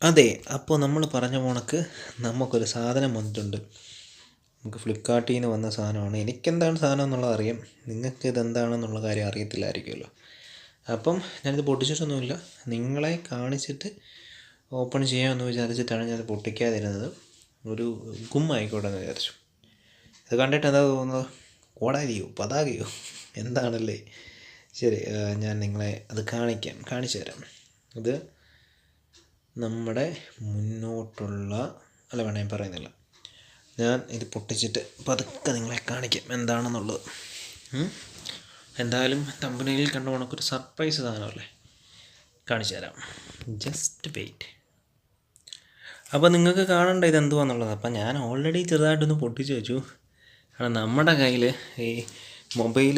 അതെ, അപ്പോൾ നമ്മൾ പറഞ്ഞ കണക്ക് നമുക്കൊരു സാധനം വന്നിട്ടുണ്ട്. നമുക്ക് ഫ്ലിപ്കാർട്ടിൽ നിന്ന് വന്ന സാധനമാണ്. എനിക്കെന്താണ് സാധനം എന്നുള്ളത് അറിയാം, നിങ്ങൾക്ക് ഇതെന്താണെന്നുള്ള കാര്യം അറിയത്തില്ലായിരിക്കുമല്ലോ. അപ്പം ഞാനിത് പൊട്ടിച്ചിട്ടൊന്നുമില്ല, നിങ്ങളെ കാണിച്ചിട്ട് ഓപ്പൺ ചെയ്യാമെന്ന് വിചാരിച്ചിട്ടാണ് ഞാനത് പൊട്ടിക്കാതിരുന്നത്. ഒരു ഗുമ്മായിക്കോട്ടെ എന്ന് വിചാരിച്ചു. ഇത് കണ്ടിട്ട് എന്താ തോന്നുന്നത്? കോടാലിയോ പതാകയോ എന്താണല്ലേ? ശരി, ഞാൻ നിങ്ങളെ അത് കാണിച്ചു തരാം. ഇത് നമ്മുടെ മുന്നോട്ടുള്ള വേണ്ട, ഞാൻ പറയുന്നില്ല. ഞാൻ ഇത് പൊട്ടിച്ചിട്ട് പതുക്കെ നിങ്ങളെ കാണിക്കാം എന്താണെന്നുള്ളത്. എന്തായാലും തമ്പനയിൽ കണ്ട കണക്കൊരു സർപ്രൈസ് സാധനമല്ലേ, കാണിച്ചു തരാം. Just wait. അപ്പോൾ നിങ്ങൾക്ക് കാണണ്ട ഇതെന്തുവാന്നുള്ളത്. അപ്പം ഞാൻ ഓൾറെഡി ചെറുതായിട്ടൊന്ന് പൊട്ടിച്ച് വെച്ചു. കാരണം നമ്മുടെ കയ്യിൽ ഈ മൊബൈൽ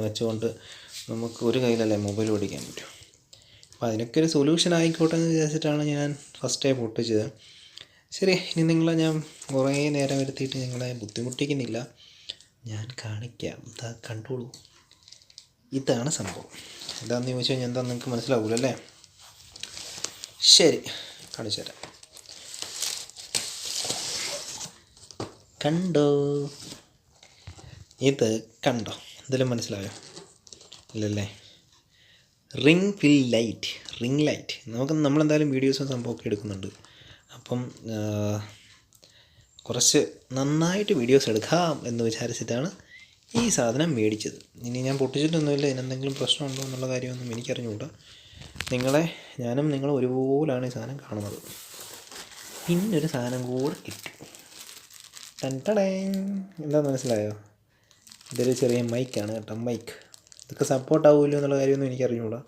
വെച്ചുകൊണ്ട് നമുക്ക് ഒരു കയ്യിലല്ലേ മൊബൈൽ ഓടിക്കാൻ പറ്റും. അപ്പോൾ അതിനൊക്കെ ഒരു സൊല്യൂഷൻ ആയിക്കോട്ടെ എന്ന് വിചാരിച്ചിട്ടാണ് ഞാൻ ഫസ്റ്റേ പൊട്ടിച്ചത്. ശരി, ഇനി നിങ്ങളെ ഞാൻ കുറേ നേരം വരുത്തിയിട്ട് നിങ്ങളെ ബുദ്ധിമുട്ടിക്കുന്നില്ല, ഞാൻ കാണിക്കാം. ഇതാ കണ്ടോളൂ, ഇതാണ് സംഭവം. എന്താണെന്ന് ചോദിച്ചു കഴിഞ്ഞാൽ എന്താണെന്ന് നിങ്ങൾക്ക് മനസ്സിലാവൂലല്ലേ? ശരി, കാണിച്ചു തരാം. കണ്ടോ? ഇത് കണ്ടോ? എന്തെങ്കിലും മനസ്സിലായോ? ഇല്ലല്ലേ? Ring light. നമ്മളെന്തായാലും വീഡിയോസും സംഭവമൊക്കെ എടുക്കുന്നുണ്ട്. അപ്പം കുറച്ച് നന്നായിട്ട് വീഡിയോസ് എടുക്കാം എന്ന് വിചാരിച്ചിട്ടാണ് ഈ സാധനം മേടിച്ചത്. ഇനി ഞാൻ പൊട്ടിച്ചിട്ടൊന്നുമില്ല, ഇതിനെന്തെങ്കിലും പ്രശ്നമുണ്ടോ എന്നുള്ള കാര്യമൊന്നും എനിക്കറിഞ്ഞുകൂടാ. ഞാനും നിങ്ങളും ഒരുപോലാണ് ഈ സാധനം കാണുന്നത്. പിന്നൊരു സാധനം കൂടെ കിട്ടി. എന്താണെന്ന് മനസ്സിലായോ? ഇതൊരു ചെറിയ മൈക്കാണ് കേട്ടോ, മൈക്ക്. ഇതൊക്കെ സപ്പോർട്ട് ആവുമല്ലോ എന്നുള്ള കാര്യമൊന്നും എനിക്കറിഞ്ഞുകൂടാ.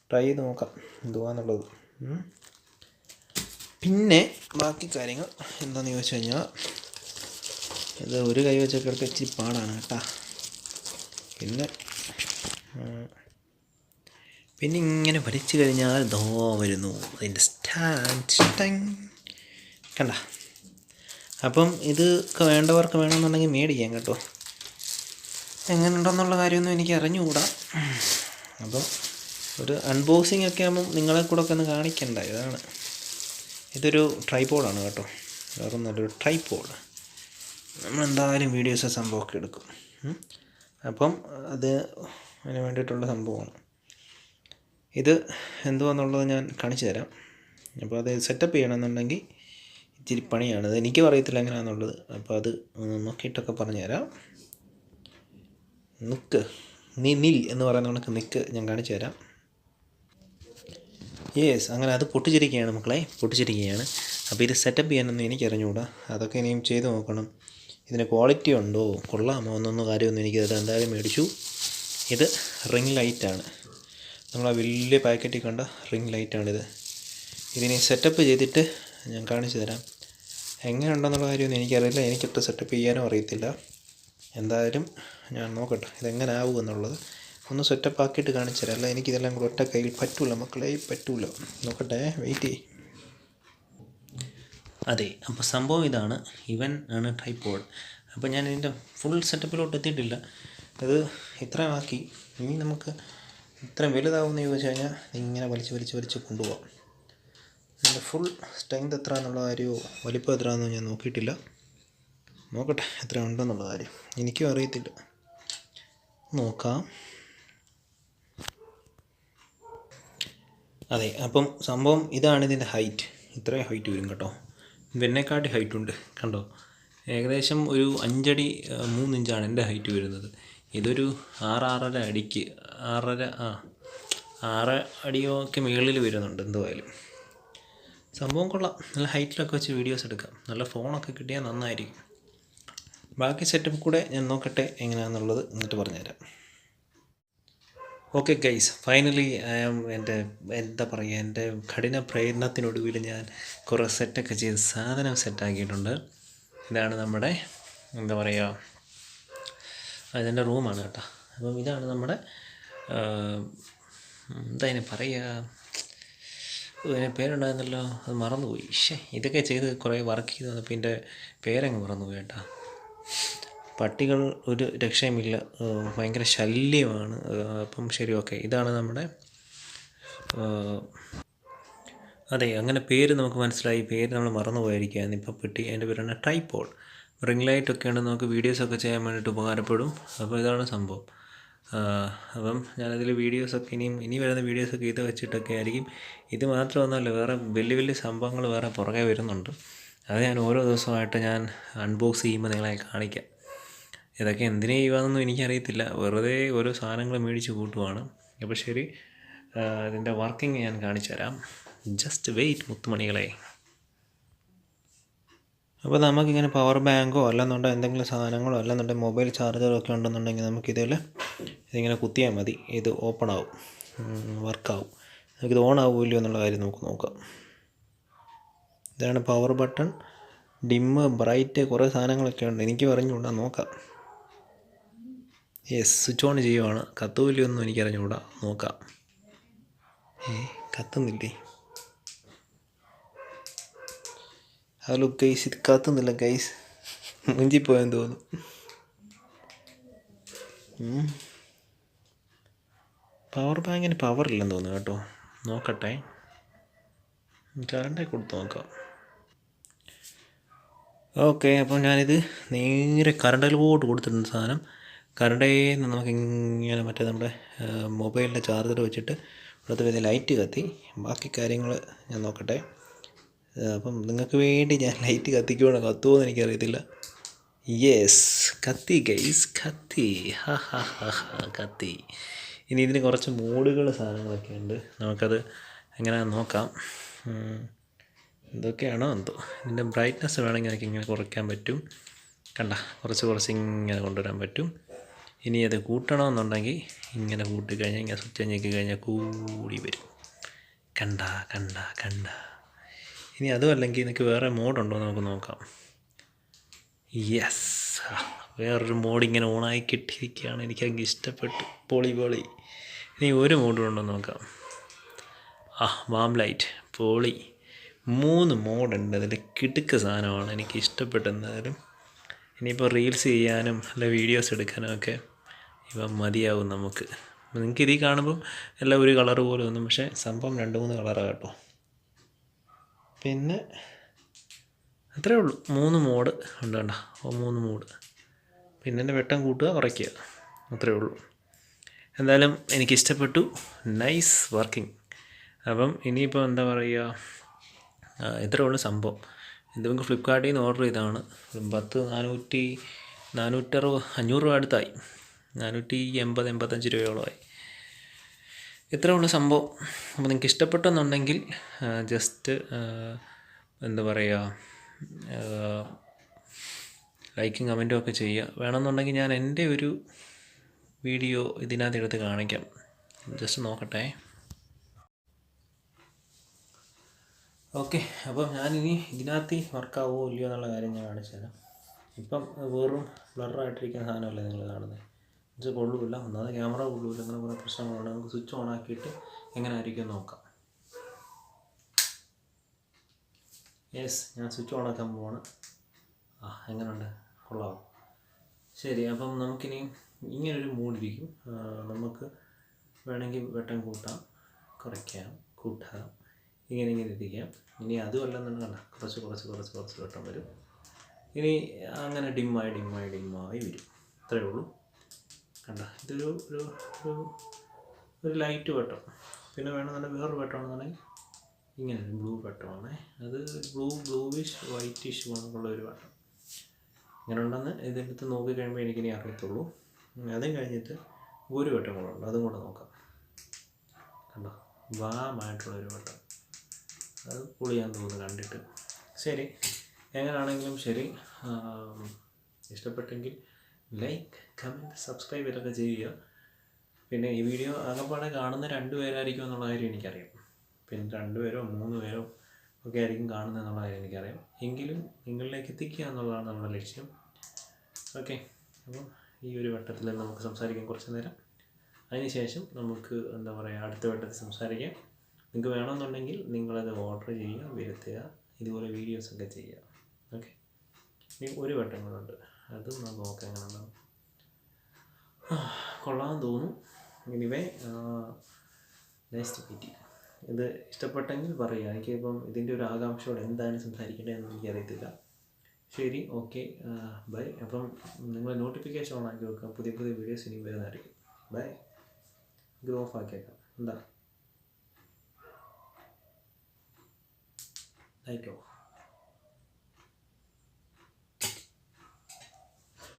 ട്രൈ ചെയ്ത് നോക്കാം എന്തുവാന്നുള്ളത്. പിന്നെ ബാക്കി കാര്യങ്ങൾ എന്താണെന്ന് ചോദിച്ചു കഴിഞ്ഞാൽ, ഇത് ഒരു കൈ വെച്ചൊക്കെ എടുത്ത് ഇച്ചിരി പാടാണ് കേട്ടോ. പിന്നെ ഇങ്ങനെ വലിച്ചു കഴിഞ്ഞാൽ ദോ വരുന്നു അതിൻ്റെ സ്റ്റാൻഡ്. കണ്ട? അപ്പം ഇതൊക്കെ വേണ്ടവർക്ക് വേണമെന്നുണ്ടെങ്കിൽ മേടിക്കാം കേട്ടോ. എങ്ങനെ ഉണ്ടെന്നുള്ള കാര്യമൊന്നും എനിക്ക് അറിഞ്ഞുകൂടാ. അപ്പം ഒരു അൺബോക്സിങ് ഒക്കെ ആകുമ്പം നിങ്ങളെ കൂടെ ഒക്കെ ഒന്ന് കാണിക്കണ്ട. ഇതൊരു ട്രൈപോഡാണ് കേട്ടോ, വേറെ നല്ലൊരു ട്രൈപോഡ്. നമ്മളെന്തായാലും വീഡിയോസ് സംഭവമൊക്കെ എടുക്കും. അപ്പം അതിന് വേണ്ടിയിട്ടുള്ള സംഭവമാണ് ഇത്. എന്തുവാന്നുള്ളത് ഞാൻ കാണിച്ചു തരാം. അപ്പോൾ അത് സെറ്റപ്പ് ചെയ്യണമെന്നുണ്ടെങ്കിൽ ഇച്ചിരി പണിയാണ്. അത് എനിക്കും അറിയത്തില്ല എങ്ങനെയാണെന്നുള്ളത്. അപ്പോൾ അത് നോക്കിയിട്ടൊക്കെ പറഞ്ഞു തരാം. നിൽ എന്ന് പറയുന്ന കണക്ക് നിൽക്ക്, ഞാൻ കാണിച്ചു തരാം. അങ്ങനെ അത് പൊട്ടിച്ചിരിക്കുകയാണ് മക്കളെ, പൊട്ടിച്ചിരിക്കുകയാണ്. അപ്പോൾ ഇത് സെറ്റപ്പ് ചെയ്യാനൊന്നും എനിക്കറിഞ്ഞുകൂടാ. അതൊക്കെ ഇനിയും ചെയ്ത് നോക്കണം. ഇതിന് ക്വാളിറ്റി ഉണ്ടോ, കൊള്ളാമോ എന്നൊന്നും കാര്യമൊന്നും എനിക്കത്. എന്തായാലും മേടിച്ചു. ഇത് റിംഗ് ലൈറ്റാണ്, നമ്മളാ വലിയ പാക്കറ്റിൽ കണ്ട റിംഗ് ലൈറ്റാണിത്. ഇതിനെ സെറ്റപ്പ് ചെയ്തിട്ട് ഞാൻ കാണിച്ചു തരാം. എങ്ങനെ ഉണ്ടെന്നുള്ള കാര്യമൊന്നും എനിക്കറിയില്ല, എനിക്കിട്ട് സെറ്റപ്പ് ചെയ്യാനും അറിയത്തില്ല. എന്തായാലും ഞാൻ നോക്കട്ടെ ഇതെങ്ങനെ ആവും എന്നുള്ളത്. ഒന്ന് സെറ്റപ്പ് ആക്കിയിട്ട് കാണിച്ചു തരാം. അല്ല എനിക്കിതെല്ലാം കൂടെ ഒറ്റ കയ്യിൽ പറ്റൂല മക്കളെ, പറ്റൂല. നോക്കട്ടെ, വെയിറ്റ് ചെയ്യ്. അതെ, അപ്പോൾ സംഭവം ഇതാണ്. ഇവൻ ആണ് ട്രൈപോഡ്. അപ്പോൾ ഞാൻ ഇതിൻ്റെ ഫുൾ സെറ്റപ്പിലോട്ട് എത്തിയിട്ടില്ല. ഇത് ഇത്രയും ആക്കി. ഇനി നമുക്ക് ഇത്രയും വലുതാവുമെന്ന് ചോദിച്ചു കഴിഞ്ഞാൽ ഇങ്ങനെ വലിച്ച് കൊണ്ടുപോകാം. ഇതിൻ്റെ ഫുൾ സ്ട്രെങ്ത് എത്ര എന്നുള്ള കാര്യമോ വലിപ്പം എത്രയാണെന്നോ ഞാൻ നോക്കിയിട്ടില്ല. നോക്കട്ടെ എത്ര ഉണ്ടെന്നുള്ള കാര്യം എനിക്കും അറിയത്തില്ല. നോക്കാം. അതെ, അപ്പം സംഭവം ഇതാണ്. ഇതിൻ്റെ ഹൈറ്റ് ഇത്രയും ഹൈറ്റ് വരും കേട്ടോ. ഇതിനെക്കാട്ടി ഹൈറ്റുണ്ട് കണ്ടോ. ഏകദേശം ഒരു 5 അടി 3 ഇഞ്ചാണ് എൻ്റെ ഹൈറ്റ് വരുന്നത്. ഇതൊരു 6-6.5 അടിക്ക് 6 അടിയൊക്കെ മുകളിൽ വരുന്നുണ്ട്. എന്തായാലും സംഭവം കൊള്ളാം. നല്ല ഹൈറ്റിലൊക്കെ വെച്ച് വീഡിയോസ് എടുക്കാം. നല്ല ഫോണൊക്കെ കിട്ടിയാൽ നന്നായിരിക്കും. ബാക്കി സെറ്റപ്പ് കൂടെ ഞാൻ നോക്കട്ടെ എങ്ങനെയാണെന്നുള്ളത്, എന്നിട്ട് പറഞ്ഞുതരാം. ഓക്കെ ഗൈസ്, ഫൈനലി എൻ്റെ കഠിന പ്രയത്നത്തിനൊടുവിൽ ഞാൻ കുറേ സെറ്റൊക്കെ ചെയ്ത് സാധനം സെറ്റാക്കിയിട്ടുണ്ട്. ഇതാണ് നമ്മുടെ അതിൻ്റെ റൂമാണ് കേട്ടോ. അപ്പം ഇതാണ് നമ്മുടെ അതിന് പറയുക, അതിന് പേരുണ്ടായിരുന്നല്ലോ, അത് മറന്നുപോയി. ഇതൊക്കെ ചെയ്ത് കുറേ വർക്ക് ചെയ്ത് വന്നപ്പോൾ ഇതിൻ്റെ പേരങ്ങ് മറന്നുപോയി കേട്ടോ. പട്ടികൾ ഒരു രക്ഷയുമില്ല, ഭയങ്കര ശല്യമാണ്. അപ്പം ശരി, ഓക്കെ. ഇതാണ് നമ്മുടെ അതെ, അങ്ങനെ പേര് നമുക്ക് മനസ്സിലായി. പേര് നമ്മൾ മറന്നു പോയിരിക്കുകയാണ്. ഇപ്പോൾ പെട്ടി അതിൻ്റെ പേരാണ് ട്രൈപോഡ്. റിംഗ് ലൈറ്റ് ഒക്കെ ഉണ്ട്, നമുക്ക് വീഡിയോസൊക്കെ ചെയ്യാൻ വേണ്ടിയിട്ട് ഉപകാരപ്പെടും. അപ്പോൾ ഇതാണ് സംഭവം. അപ്പം ഞാനതിൽ വീഡിയോസൊക്കെ ഇനി വരുന്ന വീഡിയോസൊക്കെ ഇത് വെച്ചിട്ടൊക്കെ ആയിരിക്കും. ഇത് മാത്രമൊന്നുമല്ല, വേറെ വലിയ വലിയ സംഭവങ്ങൾ വേറെ പുറകെ വരുന്നുണ്ട്. അത് ഞാൻ ഓരോ ദിവസമായിട്ട് ഞാൻ അൺബോക്സ് ചെയ്യുമ്പോൾ നിങ്ങളെ കാണിക്കാം. ഇതൊക്കെ എന്തിനു ചെയ്യുവാണെന്നൊന്നും എനിക്കറിയത്തില്ല, വെറുതെ ഓരോ സാധനങ്ങൾ മേടിച്ച് കൂട്ടുവാണ്. അപ്പോൾ ശരി, ഇതിൻ്റെ വർക്കിംഗ് ഞാൻ കാണിച്ചു തരാം. ജസ്റ്റ് വെയിറ്റ് മുത്തുമണികളെ. അപ്പോൾ നമുക്കിങ്ങനെ പവർ ബാങ്കോ അല്ലെന്നുണ്ടെങ്കിൽ എന്തെങ്കിലും സാധനങ്ങളോ അല്ലെന്നുണ്ടെങ്കിൽ മൊബൈൽ ചാർജറോ ഒക്കെ ഉണ്ടെന്നുണ്ടെങ്കിൽ ഇതിങ്ങനെ കുത്തിയാൽ മതി. ഇത് ഓപ്പൺ ആവും, വർക്കാവും. നമുക്കിത് ഓൺ ആവുമല്ലോ എന്നുള്ള കാര്യം നമുക്ക് നോക്കാം. ഇതാണ് പവർ ബട്ടൺ. ഡിമ്മ്, ബ്രൈറ്റ്, കുറേ സാധനങ്ങളൊക്കെ ഉണ്ട്. എനിക്ക് പറഞ്ഞുകൂടാ, നോക്കാം. യെസ്, സ്വിച്ച് ഓൺ ചെയ്യുവാണ്. കത്തുമില്ലയൊന്നും എനിക്കറിഞ്ഞുകൂടാ, നോക്കാം. കത്തുന്നില്ലേ? ഹലോ ഗൈസ്, ഇത് കത്തുന്നില്ല ഗൈസ്, മുഞ്ചിപ്പോയെന്ന് തോന്നുന്നു. പവർ ബാങ്കിന് പവറില്ലെന്ന് തോന്നുന്നു കേട്ടോ, നോക്കട്ടെ. കറണ്ടേ കൊടുത്ത് നോക്കാം. ഓക്കെ, അപ്പോൾ ഞാനിത് നേരെ കറണ്ടിലോട്ട് കൊടുത്തിട്ടുണ്ട് സാധനം. കറണ്ടയിൽ നിന്ന് നമുക്കിങ്ങനെ മറ്റേ നമ്മുടെ മൊബൈലിൻ്റെ ചാർജർ വെച്ചിട്ട് ഇവിടുത്തെ ലൈറ്റ് കത്തി. ബാക്കി കാര്യങ്ങൾ ഞാൻ നോക്കട്ടെ. അപ്പം നിങ്ങൾക്ക് വേണ്ടി ഞാൻ ലൈറ്റ് കത്തിക്കുവാണോ കത്തുമോ എന്ന് എനിക്കറിയത്തില്ല. യെസ്, കത്തി ഗൈസ്, കത്തി. കത്തി. ഇനി ഇതിന് കുറച്ച് മോഡുകൾ സാധനങ്ങളൊക്കെ ഉണ്ട്, നമുക്കത് എങ്ങനെയാണെന്ന് നോക്കാം. എന്തൊക്കെയാണോ എന്തോ. ഇതിൻ്റെ ബ്രൈറ്റ്നസ് വേണമെങ്കിൽ എനിക്കിങ്ങനെ കുറയ്ക്കാൻ പറ്റും. കണ്ട, കുറച്ച് ഇങ്ങനെ കൊണ്ടുവരാൻ പറ്റും. ഇനി അത് കൂട്ടണമെന്നുണ്ടെങ്കിൽ ഇങ്ങനെ കൂട്ടിക്കഴിഞ്ഞാൽ ഇങ്ങനെ സ്വിച്ച് ഞെക്കി കഴിഞ്ഞാൽ കൂടി വരും. കണ്ട. ഇനി അതും അല്ലെങ്കിൽ എനിക്ക് വേറെ മോഡുണ്ടോ നമുക്ക് നോക്കാം. യെസ്, വേറൊരു മോഡ് ഇങ്ങനെ ഓണായി കിട്ടിയിരിക്കുകയാണ്. എനിക്കങ്ങ് ഇഷ്ടപ്പെട്ടു. പൊളി. ഇനി ഒരു മോഡ് ഉണ്ടോ നോക്കാം. വാം ലൈറ്റ്, പൊളി. 3 മോഡുണ്ട് അതിൽ. കിടുക്ക് സാധനമാണ്, എനിക്ക് ഇഷ്ടപ്പെട്ടു. എന്തായാലും ഇനിയിപ്പോൾ റീൽസ് ചെയ്യാനും അല്ല വീഡിയോസ് എടുക്കാനും ഒക്കെ ഇവ മതിയാവും നമുക്ക്. നിങ്ങൾക്ക് ഇതിൽ കാണുമ്പം എല്ലാം ഒരു കളർ പോലെ ഒന്നും, പക്ഷേ സംഭവം 2-3 കളറാണ് കേട്ടോ. പിന്നെ അത്രേ ഉള്ളൂ. 3 മോഡ് ഉണ്ട് കണ്ട, 3 മോഡ്. പിന്നെ എൻ്റെ വെട്ടം കൂട്ടുക, കുറയ്ക്കുക, അത്രേ ഉള്ളൂ. എന്തായാലും എനിക്കിഷ്ടപ്പെട്ടു. Nice working. അപ്പം ഇനിയിപ്പോൾ എന്താ പറയുക, ഇത്രേ ഉള്ളൂ സംഭവം. ഇത് നമുക്ക് ഫ്ലിപ്കാർട്ടിൽ നിന്ന് ഓർഡർ ചെയ്തതാണ്. 500 രൂപ അടുത്തായി. 480-85 രൂപയോളമായി. ഇത്രേ ഉള്ളൂ സംഭവം. അപ്പോൾ നിങ്ങൾക്ക് ഇഷ്ടപ്പെട്ടെന്നുണ്ടെങ്കിൽ ജസ്റ്റ് എന്താ പറയുക, ലൈക്കും കമൻറ്റും ഒക്കെ ചെയ്യുക. വേണമെന്നുണ്ടെങ്കിൽ ഞാൻ എൻ്റെ ഒരു വീഡിയോ ഇതിനകത്ത് എടുത്ത് കാണിക്കാം. ജസ്റ്റ് നോക്കട്ടെ. ഓക്കെ, അപ്പം ഞാനിനി ഇതിനകത്ത് വർക്കാവുമോ ഇല്ലയോ എന്നുള്ള കാര്യം ഞാൻ കാണിച്ചു തരാം. ഇപ്പം വെറും ബ്ലറായിട്ടിരിക്കുന്ന സാധനമല്ലേ നിങ്ങൾ കാണുന്നത്. ഇത് കൊള്ളൂല്ല, ഒന്നാമത് ക്യാമറ കൊള്ളൂല്ല, അങ്ങനെ കുറേ പ്രശ്നങ്ങളുണ്ട്. നമുക്ക് സ്വിച്ച് ഓൺ ആക്കിയിട്ട് എങ്ങനെ ആയിരിക്കും നോക്കാം. യെസ്, ഞാൻ സ്വിച്ച് ഓൺ ആക്കാൻ പോവാണ്. എങ്ങനെയുണ്ട്, കൊള്ളാമോ? ശരി, അപ്പം നമുക്കിനി ഇങ്ങനൊരു മൂഡിരിക്കും. നമുക്ക് വേണമെങ്കിൽ വെട്ടം കൂട്ടാം, കുറയ്ക്കാം, കൂട്ടാം, ഇങ്ങനെ എത്തിക്കാം. ഇനി അതുമല്ലെന്നുണ്ട് കണ്ട, കുറച്ച് വെട്ടം വരും. ഇനി അങ്ങനെ ഡിമ്മായി വരും. അത്രയേ ഉള്ളൂ. കണ്ട, ഇതൊരു ഒരു ലൈറ്റ് വെട്ടം. പിന്നെ വേണമെന്നുണ്ടെങ്കിൽ വേറൊരു വെട്ടമാണെന്നുണ്ടെങ്കിൽ ഇങ്ങനെ ഒരു ബ്ലൂ വെട്ടമാണ്. അത് ബ്ലൂവിഷ് വൈറ്റിഷ് ഉള്ള ഒരു വെട്ടം. ഇങ്ങനെ ഉണ്ടെന്ന് ഇതെടുത്ത് നോക്കി കഴിയുമ്പോൾ എനിക്കിനി അറിയത്തുള്ളൂ. അതും കഴിഞ്ഞിട്ട് ഒരു വെട്ടം കൂടെ ഉണ്ട്, അതും കൂടെ നോക്കാം. കണ്ടോ, വാമായിട്ടുള്ളൊരു വെട്ടം. അത് പൊളിയാൻ തോന്നുന്നു കണ്ടിട്ട്. ശരി, എങ്ങനെയാണെങ്കിലും ശരി, ഇഷ്ടപ്പെട്ടെങ്കിൽ ലൈക്ക്, കമൻറ്റ്, സബ്സ്ക്രൈബ് ഇതൊക്കെ ചെയ്യുക. പിന്നെ ഈ വീഡിയോ ആകെപ്പാടെ കാണുന്ന 2 പേരായിരിക്കും എന്നുള്ള കാര്യം എനിക്കറിയാം. പിന്നെ 2 പേരോ 3 പേരോ ഒക്കെ ആയിരിക്കും കാണുന്നത് എന്നുള്ള കാര്യം എനിക്കറിയാം. എങ്കിലും നിങ്ങളിലേക്ക് എത്തിക്കുക എന്നുള്ളതാണ് നമ്മുടെ ലക്ഷ്യം. ഓക്കെ, അപ്പം ഈ ഒരു വട്ടത്തിൽ നമുക്ക് സംസാരിക്കാം കുറച്ച് നേരം. അതിനുശേഷം നമുക്ക് എന്താ പറയുക, അടുത്ത വട്ടത്തിൽ സംസാരിക്കാം. നിങ്ങൾക്ക് വേണമെന്നുണ്ടെങ്കിൽ നിങ്ങളത് ഓർഡർ ചെയ്യുക, വരുത്തുക, ഇതുപോലെ വീഡിയോസൊക്കെ ചെയ്യുക. ഓക്കെ, ഇനി ഒരു വട്ടം കൂടെ, അതും നമുക്ക് നോക്കാം എങ്ങനെ ഉണ്ടാകും. കൊള്ളാമെന്ന് തോന്നുന്നു. Anyway, nice to meet you. ഇത് ഇഷ്ടപ്പെട്ടെങ്കിൽ പറയുക. എനിക്കിപ്പം ഇതിൻ്റെ ഒരു ആകാംക്ഷയോടെ എന്താണ് സംസാരിക്കേണ്ടതെന്ന് എനിക്കറിയത്തില്ല. ശരി, ഓക്കെ, ബൈ. അപ്പം നിങ്ങൾ നോട്ടിഫിക്കേഷൻ ഓൺ ആക്കി വെക്കുക, പുതിയ പുതിയ വീഡിയോസ് ഇനി വരുന്നതായിരിക്കും. ബൈ. ഇത് ഓഫ് ആക്കിയേക്കാം. എന്താ ആയിക്കോ.